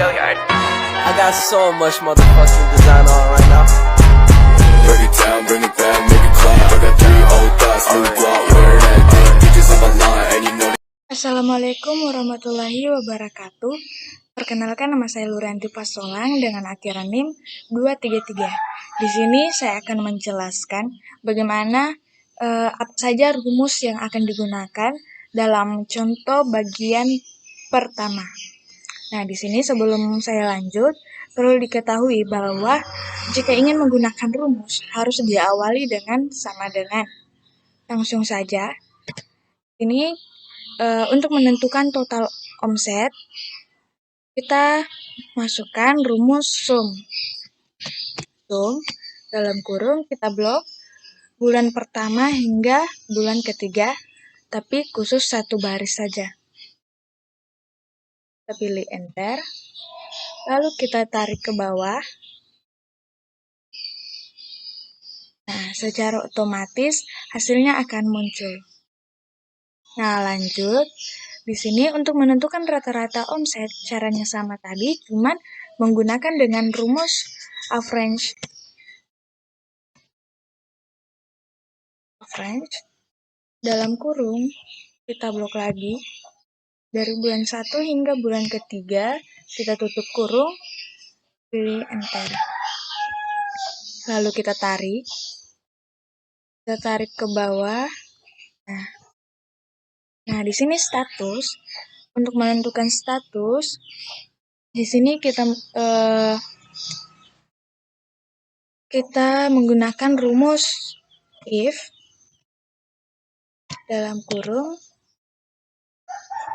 I got so much motherfucking design on right now. Break it down, bring it back, make it clap. I got 3 old thoughts, new block, wear that thing. Bitches on my line, and you know. Assalamualaikum warahmatullahi wabarakatuh. Perkenalkan, nama saya Lurianti Pasolang dengan akhiran NIM 233. Di sini saya akan menjelaskan bagaimana apa saja rumus yang akan digunakan dalam contoh bagian pertama. Nah, di sini sebelum saya lanjut, perlu diketahui bahwa jika ingin menggunakan rumus harus diawali dengan sama dengan. Langsung saja. Ini untuk menentukan total omset, kita masukkan rumus sum. Sum, dalam kurung kita blok bulan pertama hingga bulan ketiga, tapi khusus satu baris saja. Kita pilih enter, lalu kita tarik ke bawah. Nah, secara otomatis hasilnya akan muncul. Nah, lanjut. Di sini untuk menentukan rata-rata omset, caranya sama tadi, cuman menggunakan dengan rumus average. Dalam kurung, kita blok lagi. Dari bulan 1 hingga bulan ketiga, kita tutup kurung, pilih enter. Lalu kita tarik. Kita tarik ke bawah. Nah, di sini status. Untuk menentukan status, di sini kita menggunakan rumus if dalam kurung.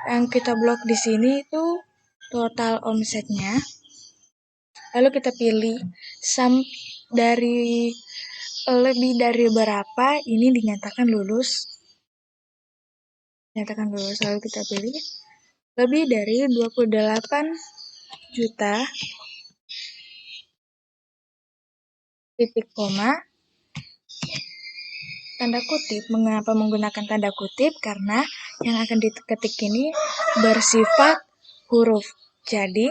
Yang kita blok di sini itu total omsetnya. Lalu kita pilih sum dari lebih dari berapa, ini dinyatakan lulus. Lalu kita pilih lebih dari 28 juta titik koma tanda kutip. Mengapa menggunakan tanda kutip? Karena yang akan diketik ini bersifat huruf. Jadi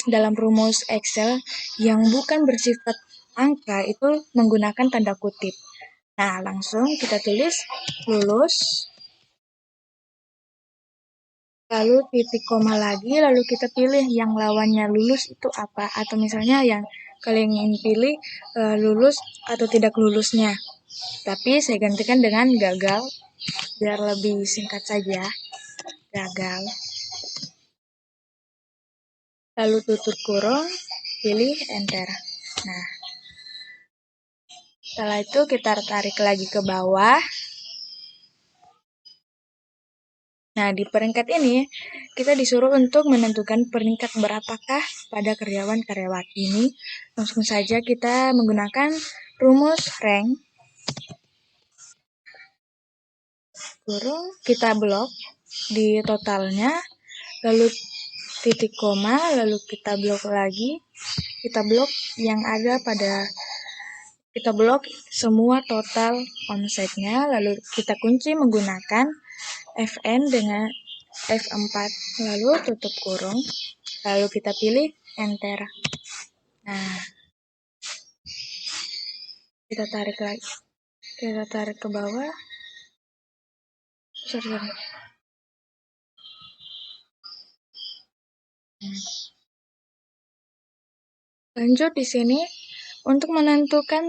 dalam rumus Excel yang bukan bersifat angka itu menggunakan tanda kutip. Nah, langsung kita tulis lulus, lalu titik koma lagi, lalu kita pilih yang lawannya lulus itu apa, atau misalnya yang kalian ingin pilih lulus atau tidak lulusnya. Tapi saya gantikan dengan gagal, biar lebih singkat saja. Gagal. Lalu tutup kurung, pilih enter. Nah, setelah itu kita tarik lagi ke bawah. Nah, di peringkat ini kita disuruh untuk menentukan peringkat berapakah pada karyawan-karyawati ini. Langsung saja kita menggunakan rumus rank. Kurung, kita blok di totalnya, lalu titik koma, lalu kita blok lagi. Kita blok yang ada pada, kita blok semua total omsetnya, lalu kita kunci menggunakan Fn dengan F4, lalu tutup kurung, lalu kita pilih enter. Nah, kita tarik lagi, kita tarik ke bawah. Lanjut di sini untuk menentukan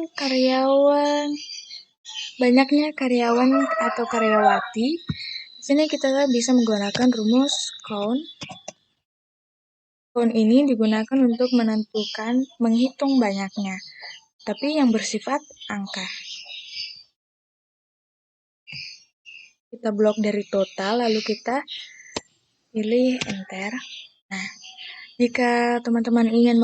banyaknya karyawan atau karyawati. Di sini kita bisa menggunakan rumus count. Count ini digunakan untuk menghitung banyaknya, tapi yang bersifat angka. Kita blok dari total, lalu kita pilih enter. Nah, jika teman-teman ingin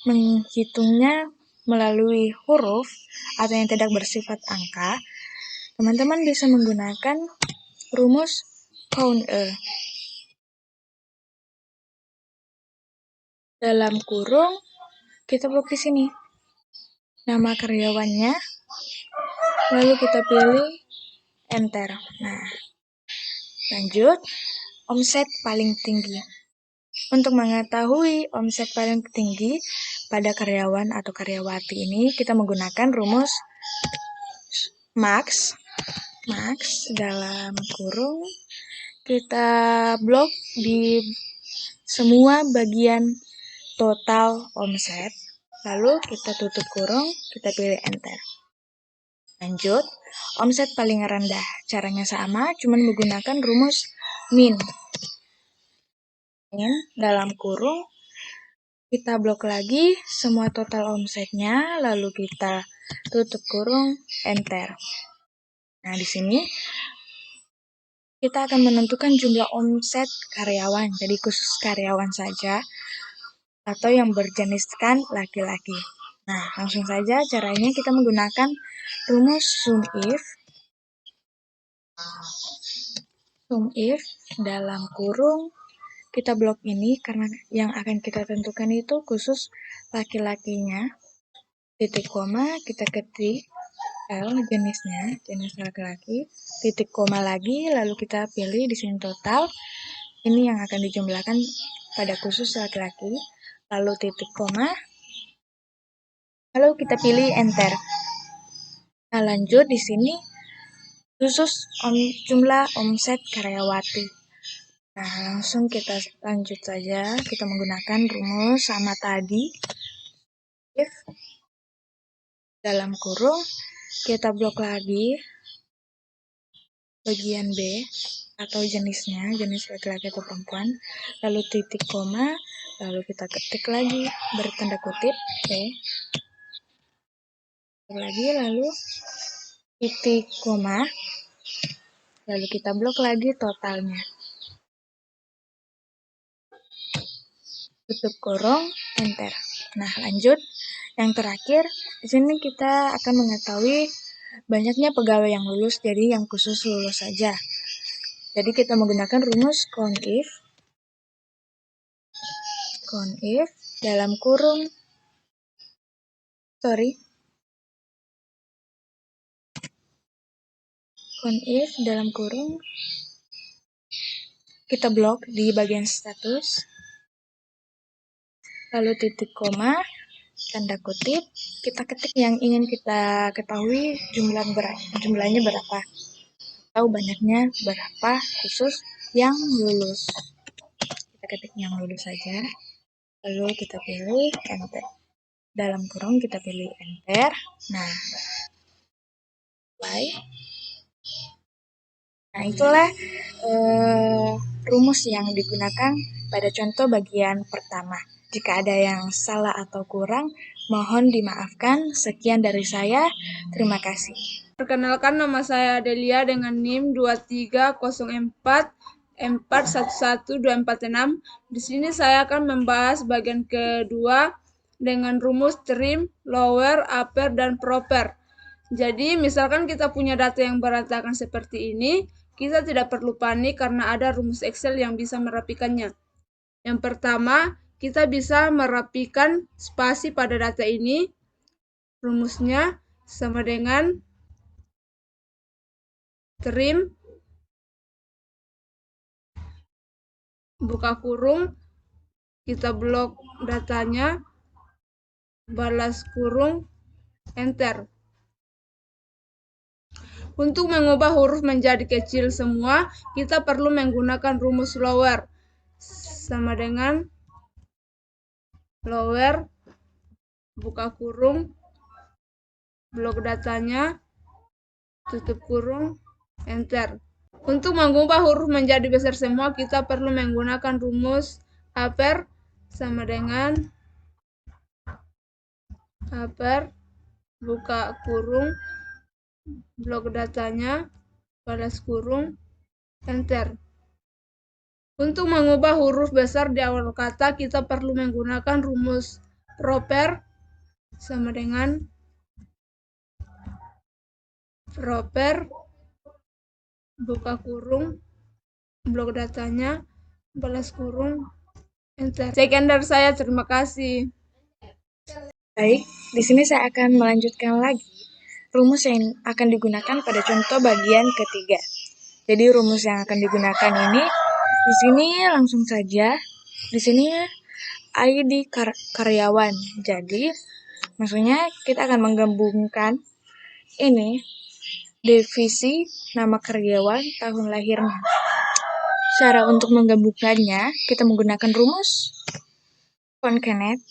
menghitungnya melalui huruf atau yang tidak bersifat angka, teman-teman bisa menggunakan rumus count dalam kurung, kita blok di sini nama karyawannya, lalu kita pilih enter. Nah, lanjut omset paling tinggi. Untuk mengetahui omset paling tinggi pada karyawan atau karyawati ini, kita menggunakan rumus max dalam kurung, kita blok di semua bagian total omset, lalu kita tutup kurung, kita pilih enter. Lanjut, omset paling rendah. Caranya sama, cuman menggunakan rumus min dalam kurung, kita blok lagi semua total omsetnya, lalu kita tutup kurung, enter. Nah, di sini kita akan menentukan jumlah omset karyawan, jadi khusus karyawan saja, atau yang berjeniskan laki-laki. Nah, langsung saja caranya kita menggunakan rumus sum if dalam kurung, kita blok ini karena yang akan kita tentukan itu khusus laki-lakinya, titik koma, kita ketik L jenisnya, jenis laki-laki, titik koma lagi, lalu kita pilih di sini total, ini yang akan dijumlahkan pada khusus laki-laki, lalu titik koma, lalu kita pilih enter. Nah, lanjut di sini khusus jumlah omset karyawati. Nah, langsung kita lanjut saja, kita menggunakan rumus sama tadi, if dalam kurung, kita blok lagi bagian B atau jenisnya, jenis laki-laki atau perempuan, lalu titik koma, lalu kita ketik lagi bertanda kutip B, lagi lalu titik koma, lalu kita blok lagi totalnya, tutup kurung, enter. Nah, lanjut yang terakhir, di sini kita akan mengetahui banyaknya pegawai yang lulus, jadi yang khusus lulus saja. Jadi kita menggunakan rumus count if dalam kurung, kita blok di bagian status, lalu titik koma, tanda kutip, kita ketik yang ingin kita ketahui jumlahnya berapa, atau banyaknya berapa khusus yang lulus. Kita ketik yang lulus saja, lalu kita pilih enter. Dalam kurung kita pilih enter. Nah, itulah rumus yang digunakan pada contoh bagian pertama. Jika ada yang salah atau kurang, mohon dimaafkan. Sekian dari saya. Terima kasih. Perkenalkan, nama saya Adelia dengan NIM 23004411246. Di sini saya akan membahas bagian kedua dengan rumus trim, lower, upper, dan proper. Jadi, misalkan kita punya data yang berantakan seperti ini, kita tidak perlu panik karena ada rumus Excel yang bisa merapikannya. Yang pertama, kita bisa merapikan spasi pada data ini. Rumusnya sama dengan trim, buka kurung, kita blok datanya, balas kurung, enter. Untuk mengubah huruf menjadi kecil semua, kita perlu menggunakan rumus lower. Sama dengan lower, buka kurung, blok datanya, tutup kurung, enter. Untuk mengubah huruf menjadi besar semua, kita perlu menggunakan rumus upper, sama dengan upper, buka kurung, blok datanya, balas kurung, enter. Untuk mengubah huruf besar di awal kata, kita perlu menggunakan rumus proper, sama dengan proper, buka kurung, blok datanya, balas kurung, enter. Sekian dari saya, terima kasih. Baik, di sini saya akan melanjutkan lagi rumus yang akan digunakan pada contoh bagian ketiga. Jadi rumus yang akan digunakan ini di sini langsung saja di sini ID karyawan. Jadi, maksudnya kita akan menggabungkan ini divisi nama karyawan, tahun lahirnya. Cara untuk menggabungkannya, kita menggunakan rumus concatenate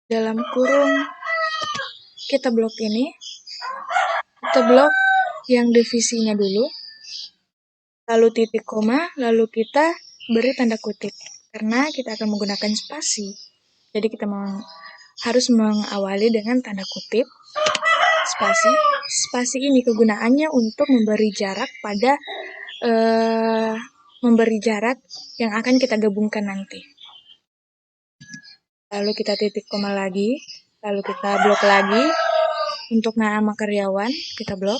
dalam kurung kita blok ini, kita blok yang divisinya dulu, lalu titik koma, lalu kita beri tanda kutip karena kita akan menggunakan spasi. Jadi kita harus mengawali dengan tanda kutip spasi. Spasi ini kegunaannya untuk memberi jarak pada memberi jarak yang akan kita gabungkan nanti. Lalu kita titik koma lagi, lalu kita blok lagi untuk nama karyawan, kita blok.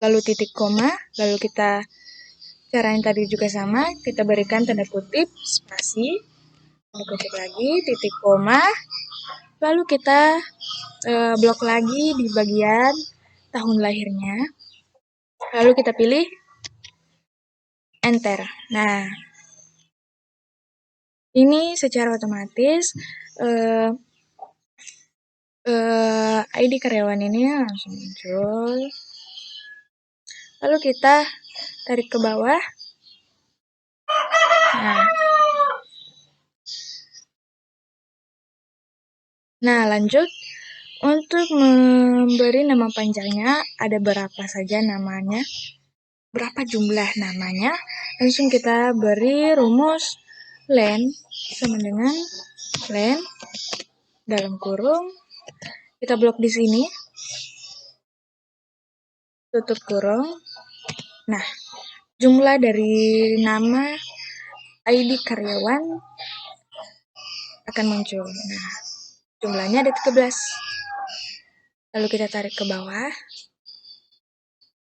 Lalu titik koma, lalu kita cara yang tadi juga sama, kita berikan tanda kutip spasi, tanda kutip lagi, titik koma, lalu kita blok lagi di bagian tahun lahirnya, lalu kita pilih enter. Nah, ini secara otomatis ID karyawan ini langsung muncul. Lalu kita tarik ke bawah. Nah, lanjut. Untuk memberi nama panjangnya, ada berapa saja namanya, berapa jumlah namanya, langsung kita beri rumus len sama dengan len dalam kurung, kita blok di sini, tutup kurung. Nah, jumlah dari nama ID karyawan akan muncul. Nah, jumlahnya ada 13. Lalu kita tarik ke bawah.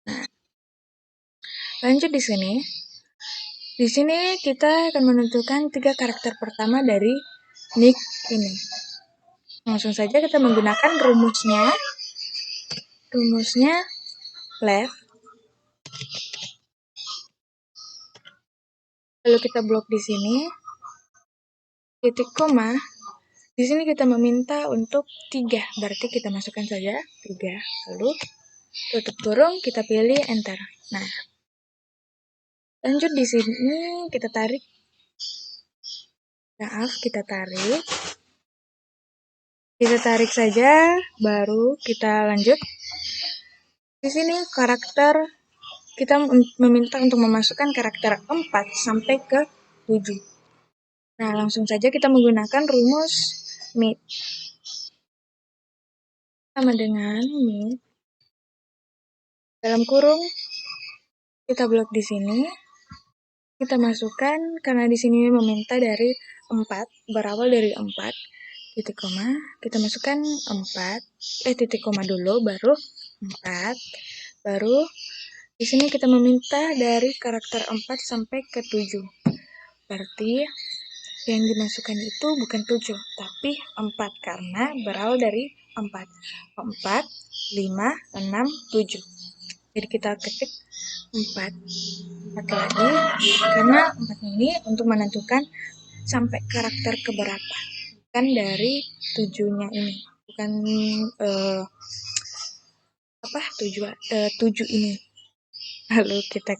Nah, lanjut di sini. Di sini kita akan menentukan 3 karakter pertama dari nick ini. Langsung saja kita menggunakan rumusnya left. Lalu kita blok di sini. Titik koma. Di sini kita meminta untuk 3, berarti kita masukkan saja 3. Lalu tutup kurung, kita pilih enter. Nah, lanjut di sini kita tarik. Kita tarik saja, baru kita lanjut. Di sini karakter kita meminta untuk memasukkan karakter 4 sampai ke 7. Nah, langsung saja kita menggunakan rumus mid. Sama dengan mid. Dalam kurung kita blok di sini. Kita masukkan karena di sini meminta dari 4, berawal dari 4. Titik koma, kita masukkan 4. Titik koma dulu baru 4. Baru di sini kita meminta dari karakter 4 sampai ke 7. Berarti yang dimasukkan itu bukan 7, tapi 4 karena berawal dari 4. 4, 5, 6, 7. Jadi kita ketik 4. Pakai lagi karena 4 ini untuk menentukan sampai karakter keberapa. Bukan dari 7-nya ini. Bukan 7 ini. Lalu kita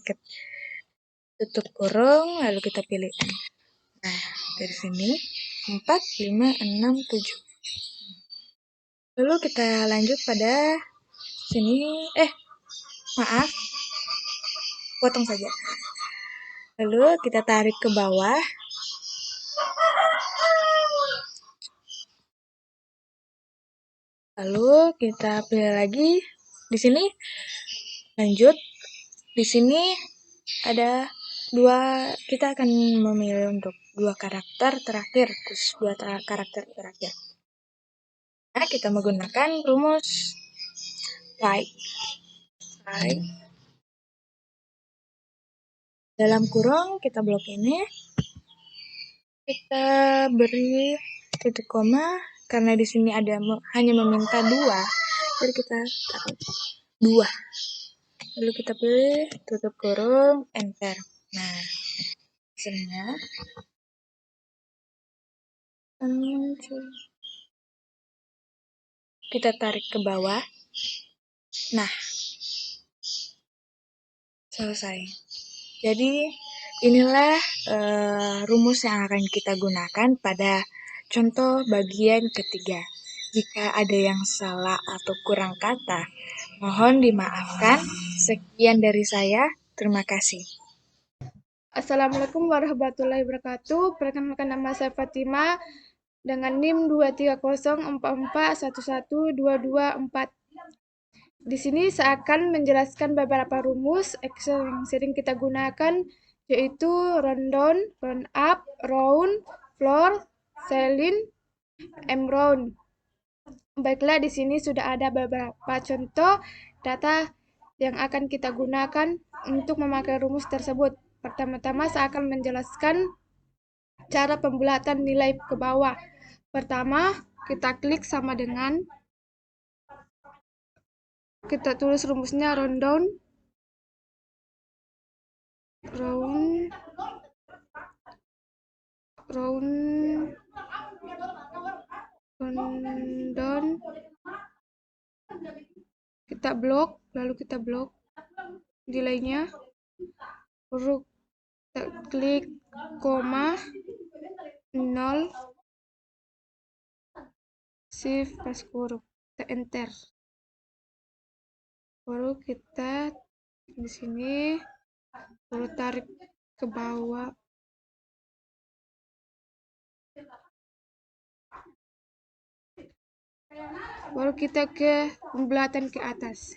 tutup kurung, lalu kita pilih N. Nah, dari sini 4, 5, 6, 7. Lalu kita lanjut pada sini. Maaf. Potong saja. Lalu kita tarik ke bawah. Lalu kita pilih lagi di sini. Lanjut. Di sini ada 2, kita akan memilih untuk 2 karakter terakhir, terus 2 karakter terakhir. Nah, kita menggunakan rumus like. Dalam kurung kita blok ini, kita beri titik koma karena di sini ada hanya meminta 2, jadi kita taruh 2. Lalu kita pilih tutup kurung, enter. Nah, hasilnya kita tarik ke bawah. Nah, selesai. Jadi inilah rumus yang akan kita gunakan pada contoh bagian ketiga. Jika ada yang salah atau kurang kata, mohon dimaafkan. Sekian dari saya. Terima kasih. Assalamualaikum warahmatullahi wabarakatuh. Perkenalkan, nama saya Fatima dengan NIM 23044112224. Di sini saya akan menjelaskan beberapa rumus Excel yang sering kita gunakan, yaitu rundown, run up, round, floor, ceiling, round. Baiklah, di sini sudah ada beberapa contoh data yang akan kita gunakan untuk memakai rumus tersebut. Pertama-tama saya akan menjelaskan cara pembulatan nilai ke bawah. Pertama, kita klik sama dengan, kita tulis rumusnya rundown, kita blok, lalu kita blok nilainya, baru kita klik koma, 0, shift pas kurung, kita enter. Baru kita di sini baru tarik ke bawah. Baru kita ke pembulatan ke atas.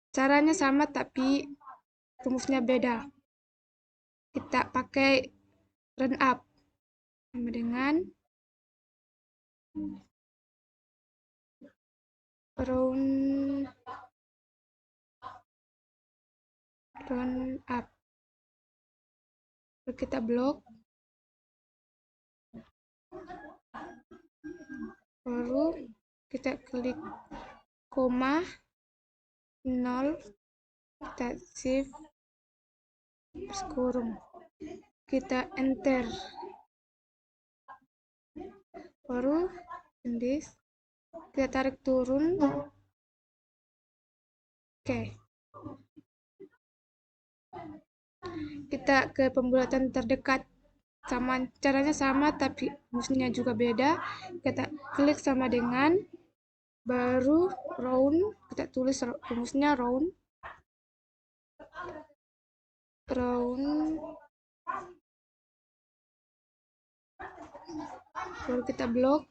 Caranya sama tapi rumusnya beda. Kita pakai run up sama dengan run up. Lalu kita blok. Baru kita klik koma, 0, kita shift plus kurung, kita enter. Baru this, kita tarik turun. Oke. Kita ke pembulatan terdekat. Caranya sama tapi rumusnya juga beda. Kita klik sama dengan, baru round, kita tulis rumusnya round, baru kita blok,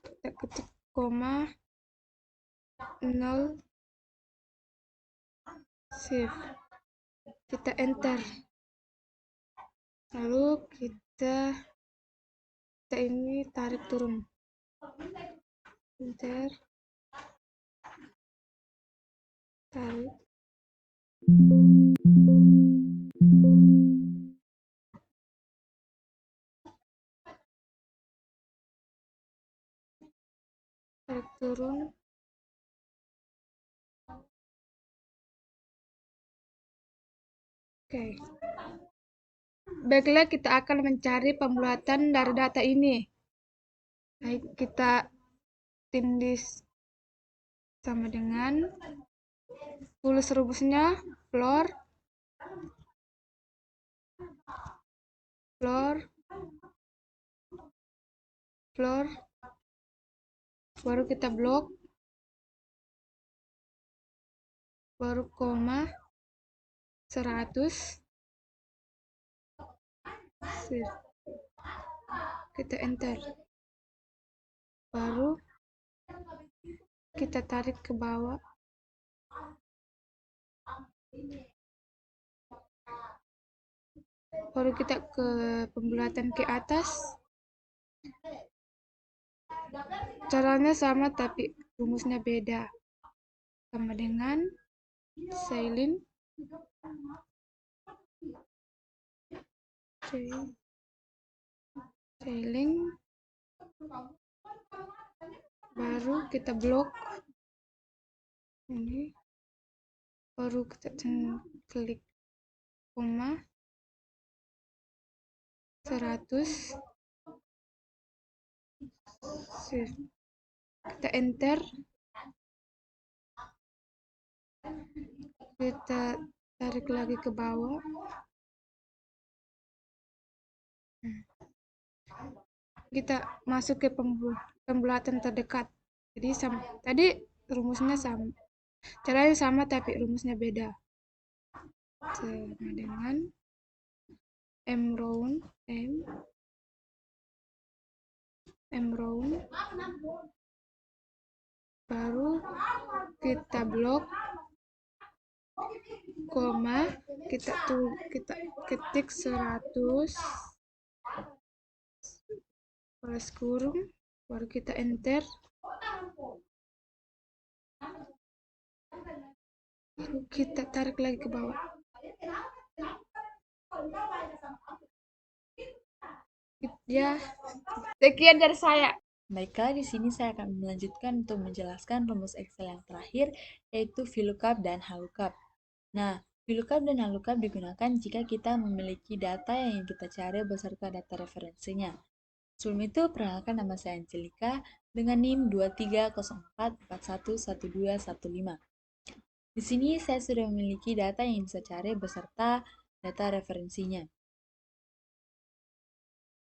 kita ketik koma, 0, shift, kita enter. Lalu kita ini tarik turun, enter, tarik, turun. Oke. Baiklah, kita akan mencari pembulatan dari data ini. Baik, kita tindih sama dengan, tulis rumusnya floor, baru kita blok, baru koma, 100, kita enter. Baru kita tarik ke bawah. Baru kita ke pembulatan ke atas. Caranya sama tapi rumusnya beda. Sama dengan ceiling, baru kita blok ini, baru kita klik koma 100, kita enter, kita tarik lagi ke bawah, kita masuk ke pembulatan terdekat. Jadi tadi rumusnya sama, caranya sama tapi rumusnya beda. Sama dengan M round baru kita blok koma, kita ketik 100 baris kurung, baru kita enter, baru kita tarik lagi ke bawah. Ya, sekian dari saya. Baiklah, di sini saya akan melanjutkan untuk menjelaskan rumus Excel yang terakhir, yaitu VLOOKUP dan HLOOKUP. Nah, VLOOKUP dan HLOOKUP digunakan jika kita memiliki data yang ingin kita cari beserta data referensinya. Sebelum itu, perkenalkan nama saya Angelika dengan NIM 2304411215. Di sini saya sudah memiliki data yang ingin saya cari beserta data referensinya.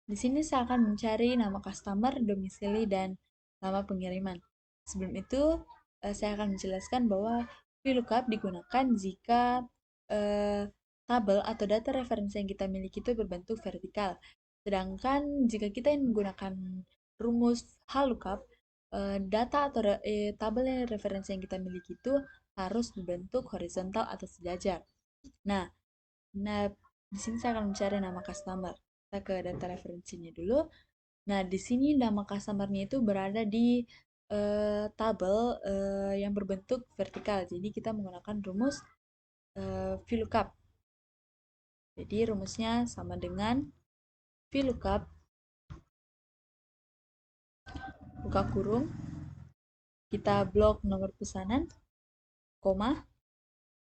Di sini saya akan mencari nama customer, domisili, dan nama pengiriman. Sebelum itu, saya akan menjelaskan bahwa VLOOKUP digunakan jika tabel atau data referensi yang kita miliki itu berbentuk vertikal. Sedangkan jika kita ingin menggunakan rumus HLOOKUP, data atau tabel referensi yang kita miliki itu harus berbentuk horizontal atau sejajar. Nah, di sini saya akan mencari nama customer. Kita ke data referensinya dulu. Nah, di sini nama customer-nya itu berada di tabel yang berbentuk vertikal. Jadi kita menggunakan rumus VLOOKUP. Jadi rumusnya sama dengan VLOOKUP buka kurung, kita blok nomor pesanan, koma,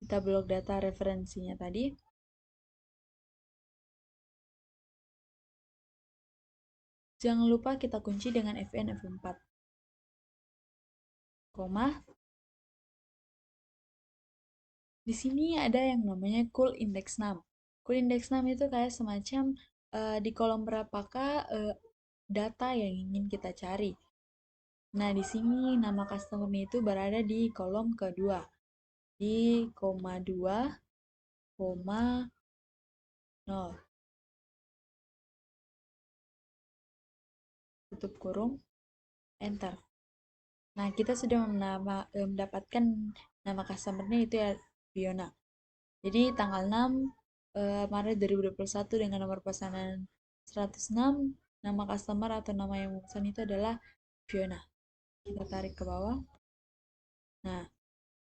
kita blok data referensinya tadi. Jangan lupa kita kunci dengan FN F4. Koma. Di sini ada yang namanya cool index name. Cool index name itu kayak semacam di kolom berapakah data yang ingin kita cari. Nah, di sini nama customer itu berada di kolom kedua. Di koma 2, koma 0. Tutup kurung, enter. Nah, kita sudah mendapatkan nama customer-nya itu ya Fiona. Jadi tanggal 6 Maret 2021 dengan nomor pesanan 106, nama customer atau nama yang memesan itu adalah Fiona. Kita tarik ke bawah. Nah,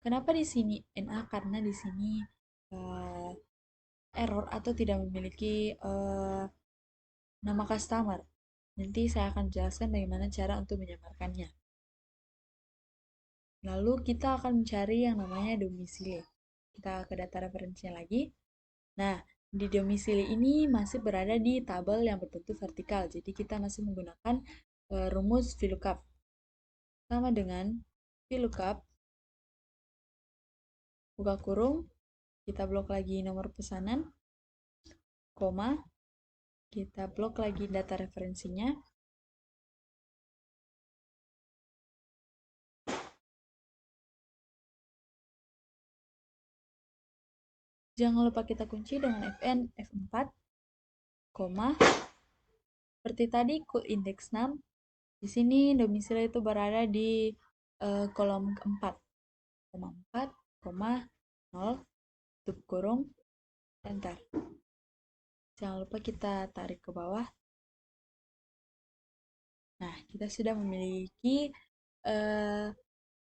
kenapa di sini NA? Karena di sini error atau tidak memiliki nama customer. Nanti saya akan jelaskan bagaimana cara untuk menyamarkannya. Lalu kita akan mencari yang namanya domisili. Kita ke data referensinya lagi. Nah, di domisili ini masih berada di tabel yang berbentuk vertikal. Jadi kita masih menggunakan rumus VLOOKUP. Sama dengan VLOOKUP, buka kurung, kita blok lagi nomor pesanan, koma, kita blok lagi data referensinya. Jangan lupa kita kunci dengan FN F4, koma. Seperti tadi, cool index name. Di sini domisili itu berada di kolom keempat. Koma 4, koma 0, tutup kurung, enter. Jangan lupa kita tarik ke bawah. Nah, kita sudah memiliki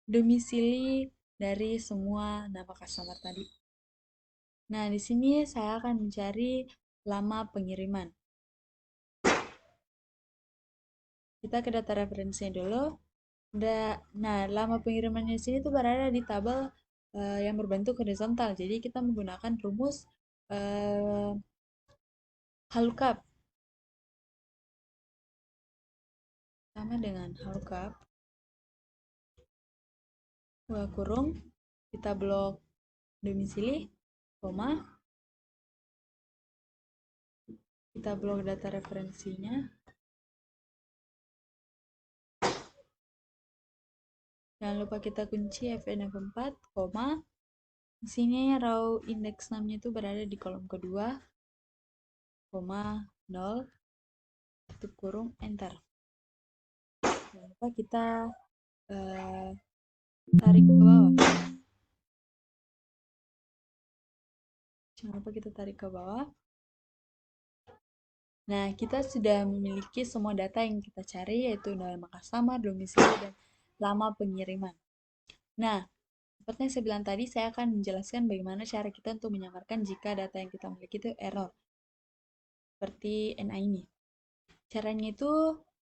domisili dari semua nama customer tadi. Nah, di sini saya akan mencari lama pengiriman. Kita ke data referensinya dulu. Nah, lama pengirimannya di sini tuh berada di tabel yang berbentuk horizontal. Jadi kita menggunakan rumus halukap. Sama dengan halukap, buka kurung, kita blok domisili, koma, kita blok data referensinya, jangan lupa kita kunci fn f4, koma, di sini row index 6-nya itu berada di kolom kedua, koma, 0, tutup kurung, enter. Jangan lupa kita tarik ke bawah. Jangan lupa kita tarik ke bawah. Nah, kita sudah memiliki semua data yang kita cari, yaitu nama customer, domisili, dan lama pengiriman. Nah, seperti yang saya bilang tadi, saya akan menjelaskan bagaimana cara kita untuk menyamarkan jika data yang kita miliki itu error. Seperti NA ini. Caranya itu,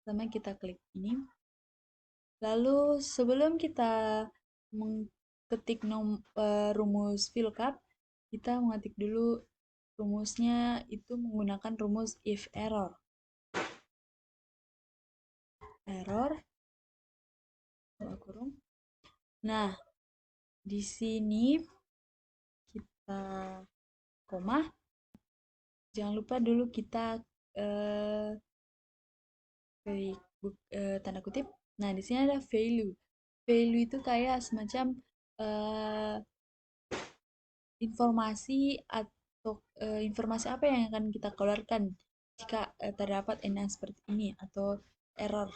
pertama kita klik ini. Lalu, sebelum kita mengetik rumus VLOOKUP, kita mengetik dulu rumusnya itu menggunakan rumus if error. Buka kurung. Nah, di sini kita koma. Jangan lupa dulu kita tanda kutip. Nah, di sini ada value. Value itu kayak semacam informasi atau informasi apa yang akan kita keluarkan jika terdapat NA seperti ini atau error.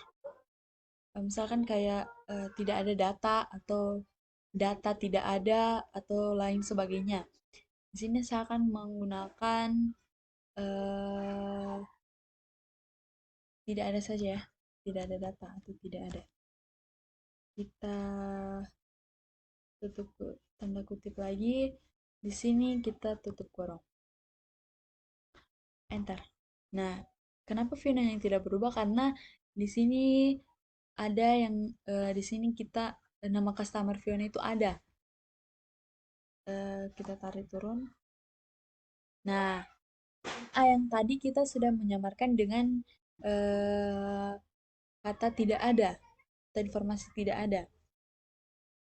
Misalkan kayak tidak ada data atau data tidak ada atau lain sebagainya. Di sini saya akan menggunakan tidak ada saja ya, tidak ada data atau tidak ada. Kita tutup tanda kutip lagi. Di sini kita tutup kurung. Enter. Nah, kenapa Fiona yang tidak berubah? Karena di sini ada yang di sini kita nama customer Fiona itu ada. Kita tarik turun. Nah, yang tadi kita sudah menyamarkan dengan kata tidak ada, atau informasi tidak ada.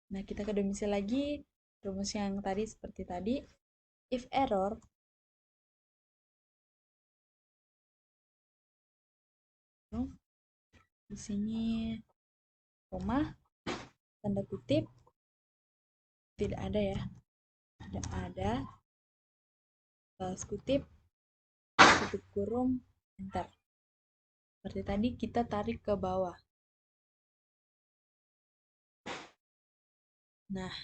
Nah, kita ke domisili lagi, rumus yang tadi seperti tadi. If error, di sini koma, tanda kutip, tidak ada ya, tidak ada, balas kutip, tutup kurung, enter. Seperti tadi kita tarik ke bawah. Nah,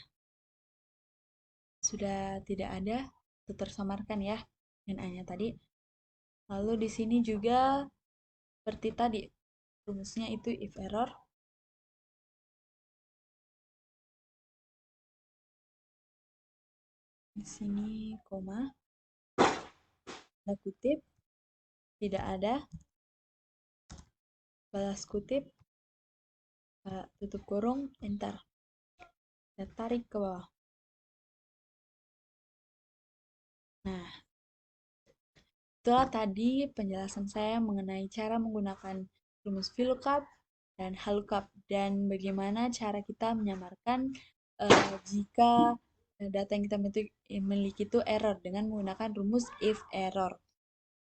sudah tidak ada, itu tersamarkan ya NA-nya tadi. Lalu di sini juga seperti tadi, rumusnya itu if error. Di sini koma, tanda kutip, tidak ada, balas kutip, tutup kurung, enter. Kita tarik ke bawah. Nah, itulah tadi penjelasan saya mengenai cara menggunakan rumus VLOOKUP dan HLOOKUP dan bagaimana cara kita menyamarkan jika data yang kita miliki itu error dengan menggunakan rumus if error.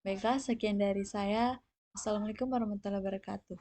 Baiklah, sekian dari saya. Assalamualaikum warahmatullahi wabarakatuh.